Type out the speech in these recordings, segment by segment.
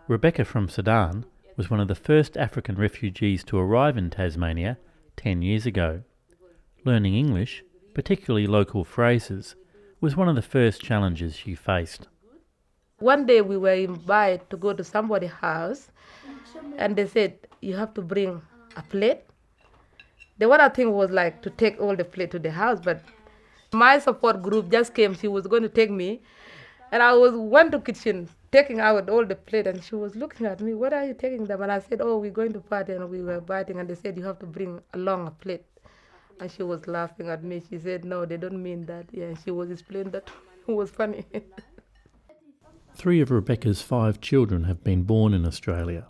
Rebecca from Sudan was one of the first African refugees to arrive in Tasmania 10 years ago. Learning English, particularly local phrases, was one of the first challenges she faced. One day we were invited to go to somebody's house, and they said, you have to bring a plate. The other thing was like to take all the plate to the house, but my support group just came. She was going to take me, and I went to kitchen taking out all the plate, and she was looking at me, what are you taking them? And I said, oh, we're going to party, and we were biting, and they said, you have to bring along a plate. And she was laughing at me. She said, no, they don't mean that. Yeah, she was explaining that. It was funny. 3 of Rebecca's 5 children have been born in Australia.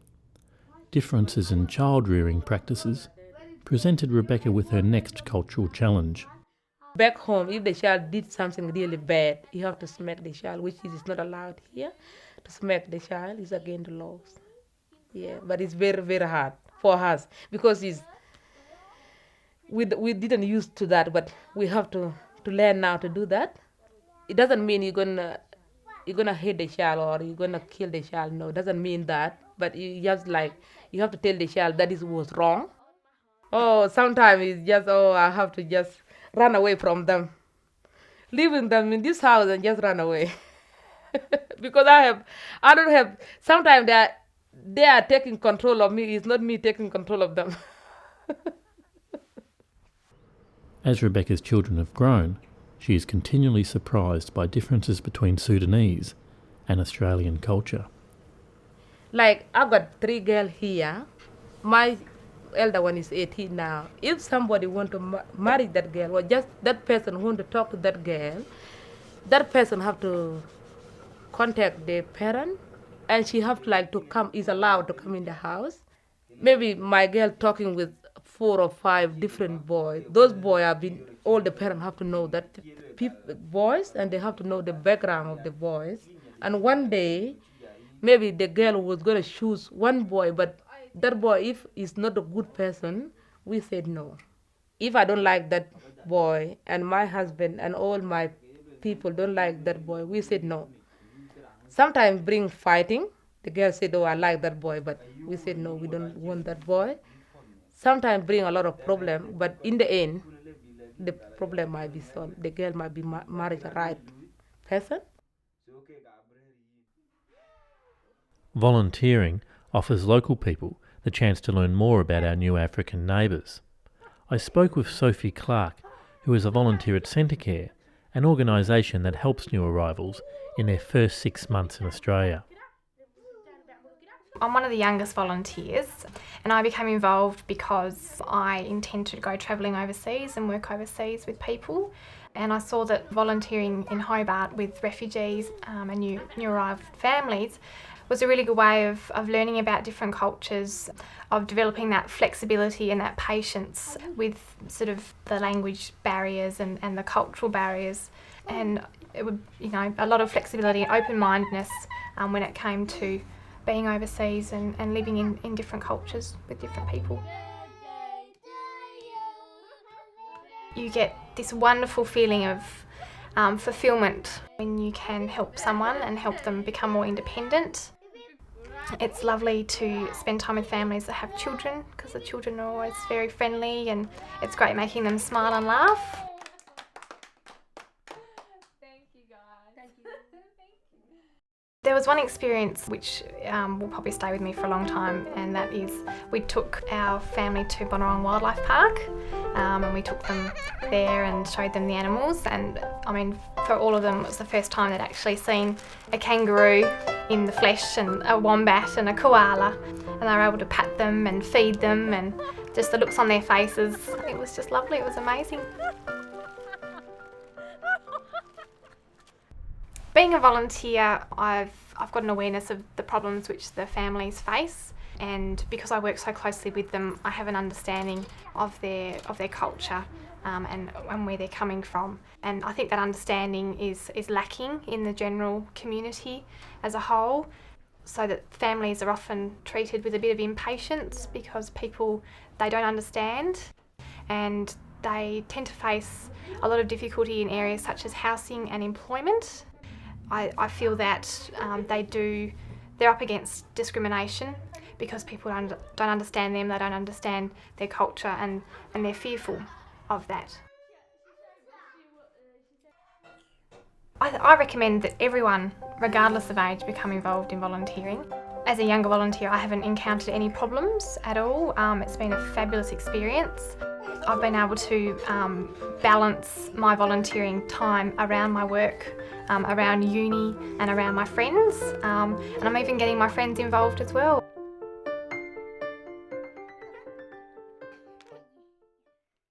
Differences in child-rearing practices presented Rebecca with her next cultural challenge. Back home, if the child did something really bad, you have to smack the child, which is not allowed here. To smack the child is against the laws. Yeah, but it's very, very hard for us because we didn't used to that, but we have to learn now to do that. It doesn't mean you're gonna hit the child or you're gonna kill the child. No, it doesn't mean that. But you just you have to tell the child that it was wrong. Oh, sometimes it's just I have to just run away from them, leaving them in this house and just run away. Because I don't have. Sometimes they are taking control of me. It's not me taking control of them. As Rebecca's children have grown, she is continually surprised by differences between Sudanese and Australian culture. Like, I've got 3 girls here. My elder one is 18 now. If somebody want to marry that girl, or just that person want to talk to that girl, that person have to contact the parent, and she have to come, is allowed to come in the house. Maybe my girl talking with 4 or 5 different boys. Those boys all the parents have to know that boys, and they have to know the background of the boys. And one day, maybe the girl was going to choose one boy, but that boy, if he's not a good person, we said no. If I don't like that boy, and my husband and all my people don't like that boy, we said no. Sometimes bring fighting. The girl said, oh, I like that boy, but we said no, we don't want that boy. Sometimes bring a lot of problem, but in the end, the problem might be solved. The girl might be married the right person. Volunteering offers local people the chance to learn more about our new African neighbours. I spoke with Sophie Clark, who is a volunteer at Centrecare, an organisation that helps new arrivals in their first 6 months in Australia. I'm one of the youngest volunteers, and I became involved because I intend to go travelling overseas and work overseas with people. And I saw that volunteering in Hobart with refugees and new arrived families was a really good way of learning about different cultures, of developing that flexibility and that patience with sort of the language barriers and the cultural barriers. And it would, a lot of flexibility and open-mindedness when it came to being overseas and living in different cultures with different people. You get this wonderful feeling of fulfilment when you can help someone and help them become more independent. It's lovely to spend time with families that have children, because the children are always very friendly, and it's great making them smile and laugh. There was one experience which will probably stay with me for a long time, and that is we took our family to Bonorong Wildlife Park, and we took them there and showed them the animals. And I mean, for all of them, it was the first time they'd actually seen a kangaroo in the flesh, and a wombat and a koala, and they were able to pat them and feed them, and just the looks on their faces, it was just lovely. It was amazing. Being a volunteer, I've got an awareness of the problems which the families face, and because I work so closely with them, I have an understanding of their culture and where they're coming from. And I think that understanding is lacking in the general community as a whole, so that families are often treated with a bit of impatience because they don't understand, and they tend to face a lot of difficulty in areas such as housing and employment. I feel that they do They're up against discrimination because people don't understand them, they don't understand their culture, and they're fearful of that. I recommend that everyone, regardless of age, become involved in volunteering. As a younger volunteer, I haven't encountered any problems at all. It's been a fabulous experience. I've been able to balance my volunteering time around my work, around uni and around my friends, and I'm even getting my friends involved as well.